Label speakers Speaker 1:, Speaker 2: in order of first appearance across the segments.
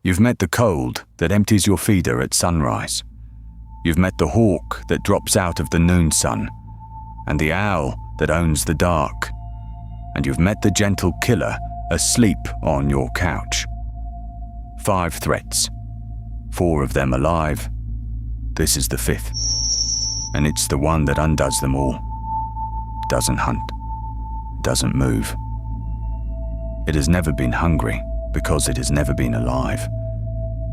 Speaker 1: You've met the cold that empties your feeder at sunrise. You've met the hawk that drops out of the noon sun, and the owl that owns the dark. And you've met the gentle killer asleep on your couch. 5 threats, 4 of them alive. This is the 5th, and it's the one that undoes them all. Doesn't hunt, doesn't move. It has never been hungry because it has never been alive.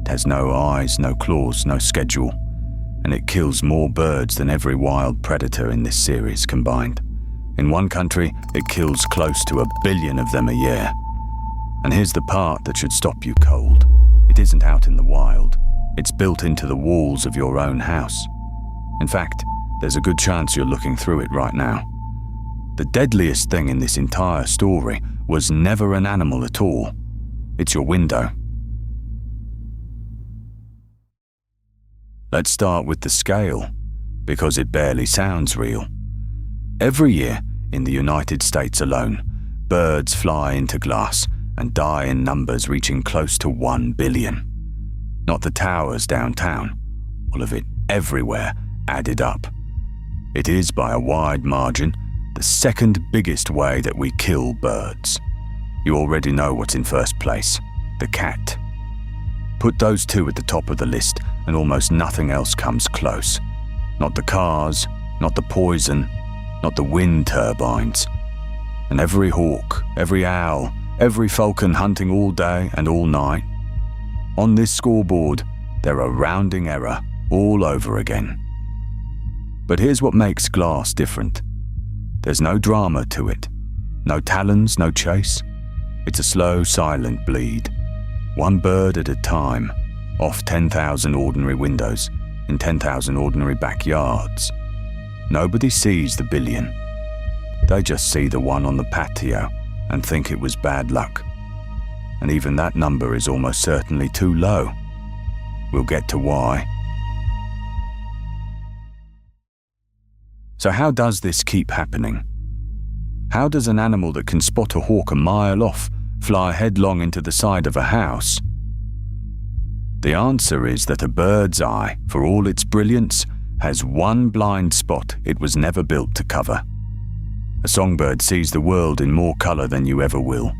Speaker 1: It has no eyes, no claws, no schedule, and it kills more birds than every wild predator in this series combined. In one country, it kills close to 1 billion of them a year. And here's the part that should stop you cold. It isn't out in the wild. It's built into the walls of your own house. In fact, there's a good chance you're looking through it right now. The deadliest thing in this entire story was never an animal at all. It's your window. Let's start with the scale, because it barely sounds real. Every year, in the United States alone, birds fly into glass and die in numbers reaching close to 1 billion. Not the towers downtown, all of it everywhere added up. It is, by a wide margin, the second biggest way that we kill birds. You already know what's in first place: the cat. Put those 2 at the top of the list and almost nothing else comes close. Not the cars, not the poison, not the wind turbines. And every hawk, every owl, every falcon hunting all day and all night. On this scoreboard, they're a rounding error all over again. But here's what makes glass different. There's no drama to it. No talons, no chase. It's a slow, silent bleed. 1 bird at a time, off 10,000 ordinary windows in 10,000 ordinary backyards. Nobody sees the billion. They just see the one on the patio and think it was bad luck. And even that number is almost certainly too low. We'll get to why. So how does this keep happening? How does an animal that can spot a hawk a mile off fly headlong into the side of a house? The answer is that a bird's eye, for all its brilliance, has one blind spot it was never built to cover. A songbird sees the world in more color than you ever will.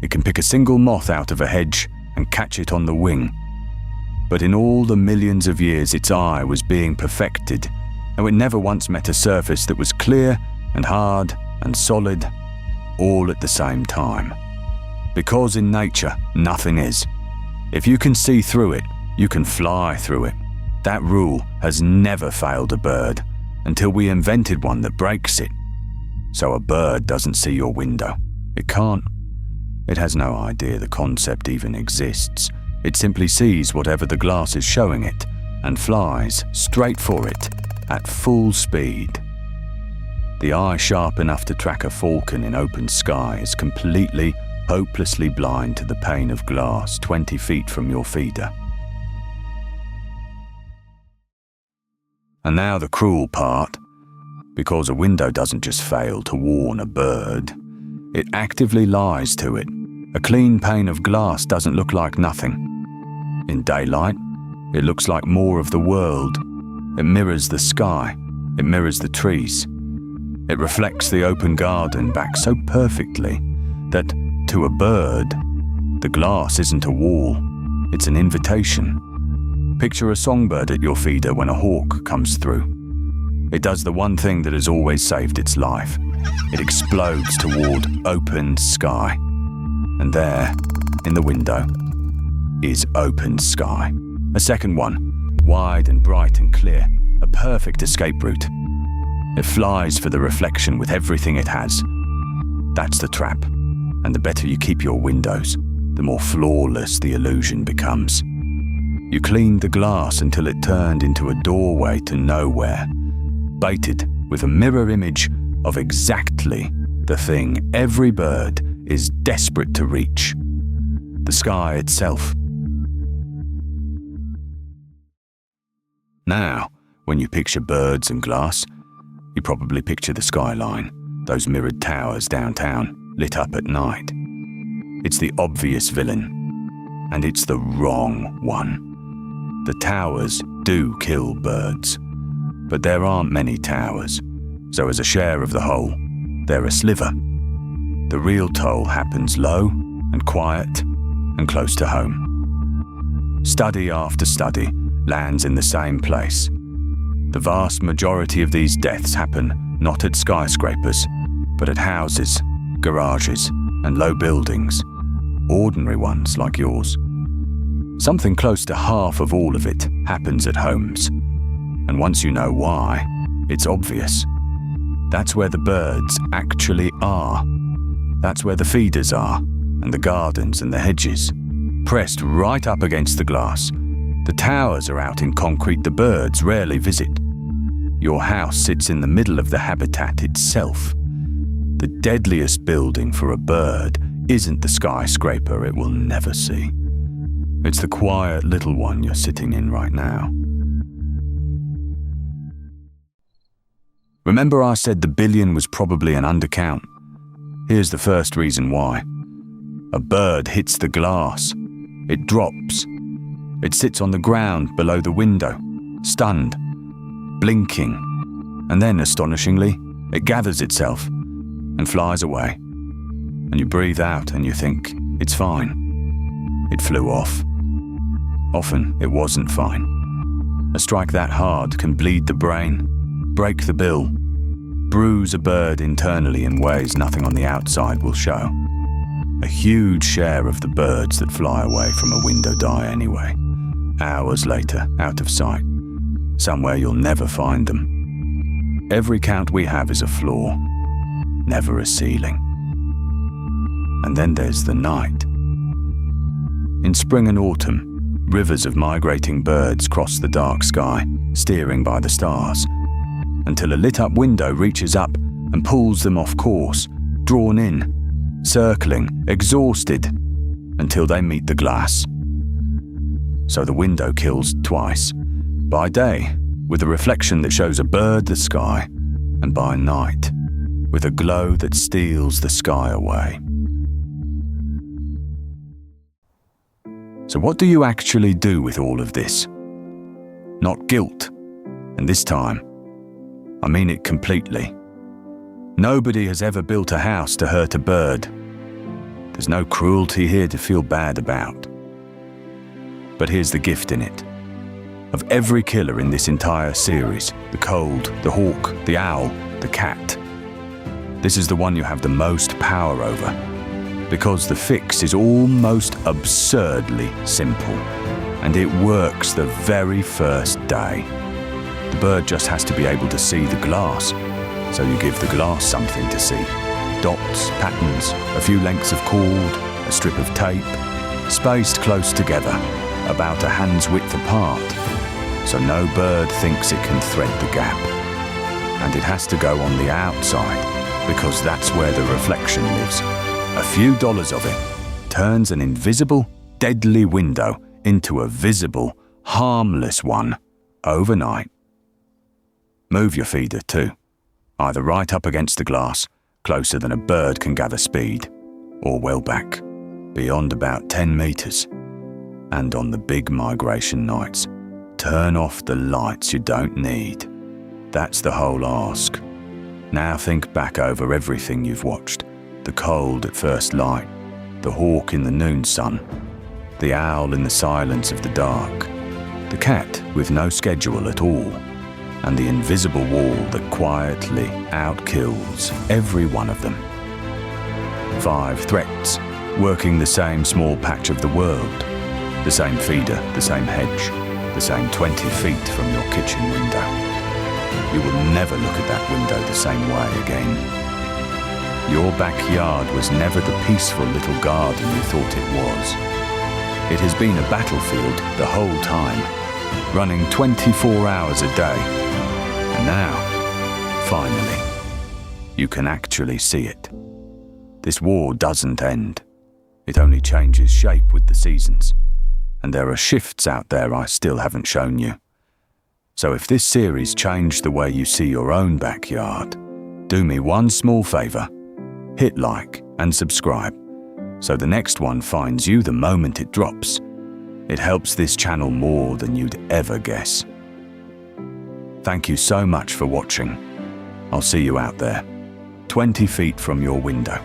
Speaker 1: It can pick a single moth out of a hedge and catch it on the wing. But in all the millions of years its eye was being perfected, and it never once met a surface that was clear and hard and solid, all at the same time. Because in nature, nothing is. If you can see through it, you can fly through it. That rule has never failed a bird, until we invented one that breaks it. So a bird doesn't see your window. It can't. It has no idea the concept even exists. It simply sees whatever the glass is showing it, and flies straight for it at full speed. The eye sharp enough to track a falcon in open sky is completely, hopelessly blind to the pane of glass 20 feet from your feeder. And now the cruel part. Because a window doesn't just fail to warn a bird, it actively lies to it. A clean pane of glass doesn't look like nothing. In daylight, it looks like more of the world. It mirrors the sky. It mirrors the trees. It reflects the open garden back so perfectly that, to a bird, the glass isn't a wall. It's an invitation. Picture a songbird at your feeder when a hawk comes through. It does the one thing that has always saved its life. It explodes toward open sky. And there, in the window, is open sky. A second one, wide and bright and clear, a perfect escape route. It flies for the reflection with everything it has. That's the trap. And the better you keep your windows, the more flawless the illusion becomes. You cleaned the glass until it turned into a doorway to nowhere, baited with a mirror image of exactly the thing every bird is desperate to reach: the sky itself. Now, when you picture birds and glass, you probably picture the skyline, those mirrored towers downtown, lit up at night. It's the obvious villain. And it's the wrong one. The towers do kill birds, but there aren't many towers, so as a share of the whole, they're a sliver. The real toll happens low and quiet and close to home. Study after study lands in the same place. The vast majority of these deaths happen not at skyscrapers, but at houses, garages, and low buildings, ordinary ones like yours. Something close to half of all of it happens at homes. And once you know why, it's obvious. That's where the birds actually are. That's where the feeders are, and the gardens and the hedges, pressed right up against the glass. The towers are out in concrete the birds rarely visit. Your house sits in the middle of the habitat itself. The deadliest building for a bird isn't the skyscraper it will never see. It's the quiet little one you're sitting in right now. Remember I said the billion was probably an undercount? Here's the first reason why. A bird hits the glass. It drops. It sits on the ground below the window, stunned, blinking, and then, astonishingly, it gathers itself and flies away. And you breathe out and you think, it's fine. It flew off. Often it wasn't fine. A strike that hard can bleed the brain, break the bill, bruise a bird internally in ways nothing on the outside will show. A huge share of the birds that fly away from a window die anyway, hours later, out of sight, somewhere you'll never find them. Every count we have is a floor, never a ceiling. And then there's the night. In spring and autumn, rivers of migrating birds cross the dark sky, steering by the stars, until a lit-up window reaches up and pulls them off course, drawn in, circling, exhausted, until they meet the glass. So the window kills twice, by day, with a reflection that shows a bird the sky, and by night, with a glow that steals the sky away. So what do you actually do with all of this? Not guilt, and this time, I mean it completely. Nobody has ever built a house to hurt a bird. There's no cruelty here to feel bad about. But here's the gift in it. Of every killer in this entire series, the cold, the hawk, the owl, the cat, this is the one you have the most power over, because the fix is almost absurdly simple, and it works the very first day. The bird just has to be able to see the glass, so you give the glass something to see. Dots, patterns, a few lengths of cord, a strip of tape, spaced close together, about a hand's width apart, so no bird thinks it can thread the gap. And it has to go on the outside, because that's where the reflection lives. A few dollars of it turns an invisible, deadly window into a visible, harmless one overnight. Move your feeder too, either right up against the glass, closer than a bird can gather speed, or well back, beyond about 10 meters. And on the big migration nights, turn off the lights you don't need. That's the whole ask. Now think back over everything you've watched. The cold at first light, the hawk in the noon sun, the owl in the silence of the dark, the cat with no schedule at all, and the invisible wall that quietly outkills every one of them. 5 threats, working the same small patch of the world, the same feeder, the same hedge, the same 20 feet from your kitchen window. You will never look at that window the same way again. Your backyard was never the peaceful little garden you thought it was. It has been a battlefield the whole time, running 24 hours a day. And now, finally, you can actually see it. This war doesn't end. It only changes shape with the seasons. And there are shifts out there I still haven't shown you. So if this series changed the way you see your own backyard, do me one small favor. Hit like and subscribe, so the next one finds you the moment it drops, It helps this channel more than you'd ever guess. Thank you so much for watching. I'll see you out there, 20 feet from your window.